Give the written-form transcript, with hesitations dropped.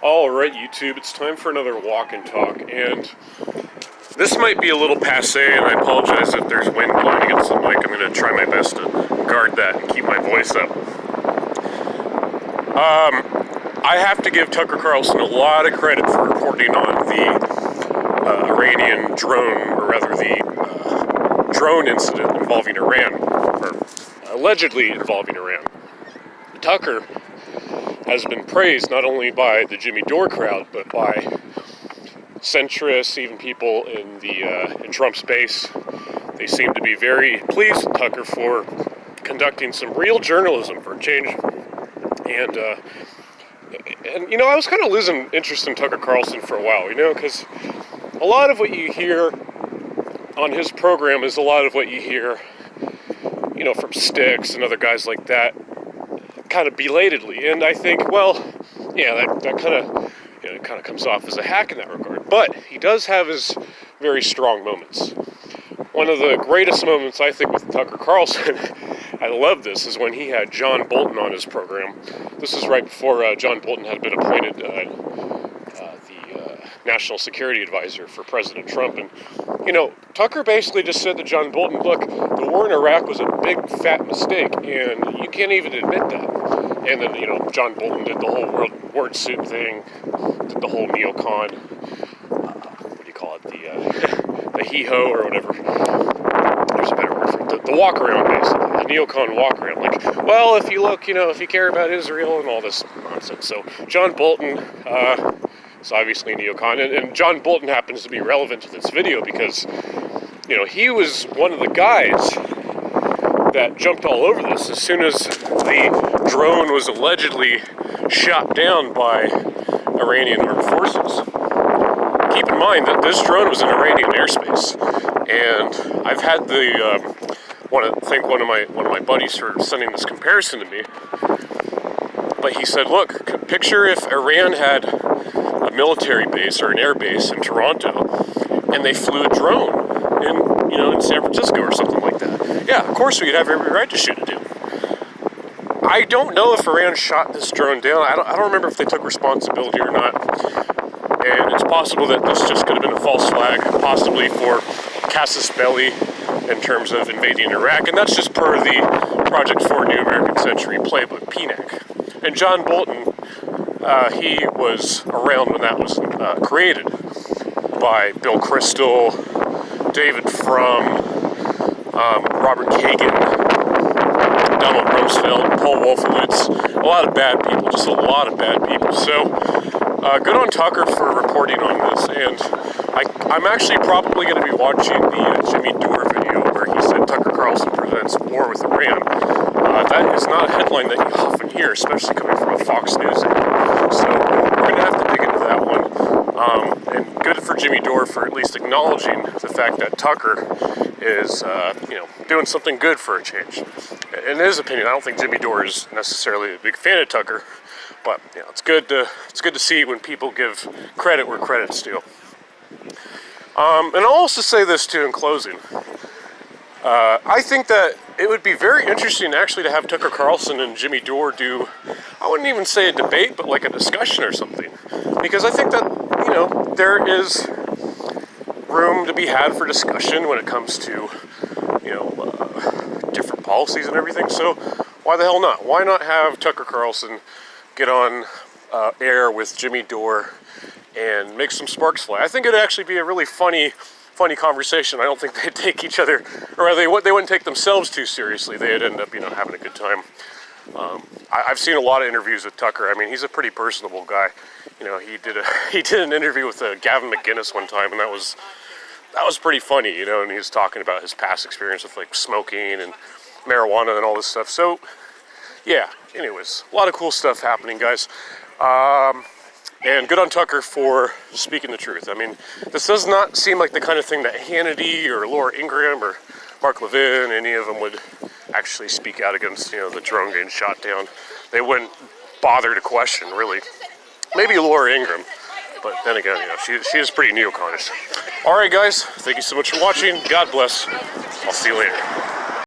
Alright YouTube, it's time for another walk and talk, and this might be a little passé, and I apologize if there's wind blowing against the mic. I'm going to try my best to guard that and keep my voice up. I have to give Tucker Carlson a lot of credit for reporting on the Iranian drone, or rather the drone incident involving Iran, or allegedly involving Iran. Tucker has been praised not only by the Jimmy Dore crowd, but by centrists, even people in Trump's base. They seem to be very pleased with Tucker for conducting some real journalism for a change. And you know, I was kind of losing interest in Tucker Carlson for a while, you know, because a lot of what you hear on his program is a lot of what you hear, you know, from Styx and other guys like that, kind of belatedly. And I think, well, yeah, that kind of, you know, it kind of comes off as a hack in that regard. But he does have his very strong moments. One of the greatest moments, I think, with Tucker Carlson, I love this, is when he had John Bolton on his program. This is right before John Bolton had been appointed the National Security Advisor for President Trump. And, you know, Tucker basically just said to John Bolton, look, the war in Iraq was a big, fat mistake, and you can't even admit that. And then, you know, John Bolton did the whole word soup thing, did the whole neocon, what do you call it, the hee-ho or whatever. There's a better word for it. The walk-around, basically. The neocon walk-around. Like, well, if you look, you know, if you care about Israel and all this nonsense. So, John Bolton is obviously a neocon. And John Bolton happens to be relevant to this video because, you know, he was one of the guys that jumped all over this as soon as the drone was allegedly shot down by Iranian armed forces. Keep in mind that this drone was in Iranian airspace, and I've had want to thank one of my buddies for sending this comparison to me. But he said, look, picture if Iran had a military base or an air base in Toronto, and they flew a drone in San Francisco or something like that. Yeah, of course we'd have every right to shoot it down. I don't know if Iran shot this drone down. I don't remember if they took responsibility or not. And it's possible that this just could have been a false flag, possibly for casus belli in terms of invading Iraq. And that's just per the Project for New American Century playbook, PNAC. And John Bolton, he was around when that was created by Bill Kristol, David Frum, Robert Kagan, Donald Rumsfeld, Paul Wolfowitz, a lot of bad people, just a lot of bad people. So, good on Tucker for reporting on this, and I'm actually probably going to be watching the Jimmy Dore video where he said Tucker Carlson prevents war with Iran. That is not a headline that you often hear, especially coming from a Fox News anchor. So, we're going to have to dig into that one. And good for Jimmy Dore for at least acknowledging the fact that Tucker is, doing something good for a change. In his opinion, I don't think Jimmy Dore is necessarily a big fan of Tucker, but you know, it's good to see when people give credit where credit's due. And I'll also say this too in closing. I think that it would be very interesting actually to have Tucker Carlson and Jimmy Dore do, I wouldn't even say a debate, but like a discussion or something. Because I think that, you know, there is room to be had for discussion when it comes to, you know, different policies and everything. So why the hell not? Why not have Tucker Carlson get on air with Jimmy Dore and make some sparks fly? I think it'd actually be a really funny conversation. I don't think they'd take each other, or they wouldn't take themselves too seriously. They'd end up, you know, having a good time. I've seen a lot of interviews with Tucker. I mean, he's a pretty personable guy. You know, he did an interview with Gavin McInnes one time, and that was pretty funny, you know, and he was talking about his past experience with, like, smoking and marijuana and all this stuff. So, yeah, anyways, a lot of cool stuff happening, guys. And good on Tucker for speaking the truth. I mean, this does not seem like the kind of thing that Hannity or Laura Ingraham or Mark Levin, any of them would actually speak out against, you know, the drone getting shot down. They wouldn't bother to question, really. Maybe Laura Ingraham, but then again, you know, she is pretty neoconish. All right, guys, thank you so much for watching. God bless. I'll see you later.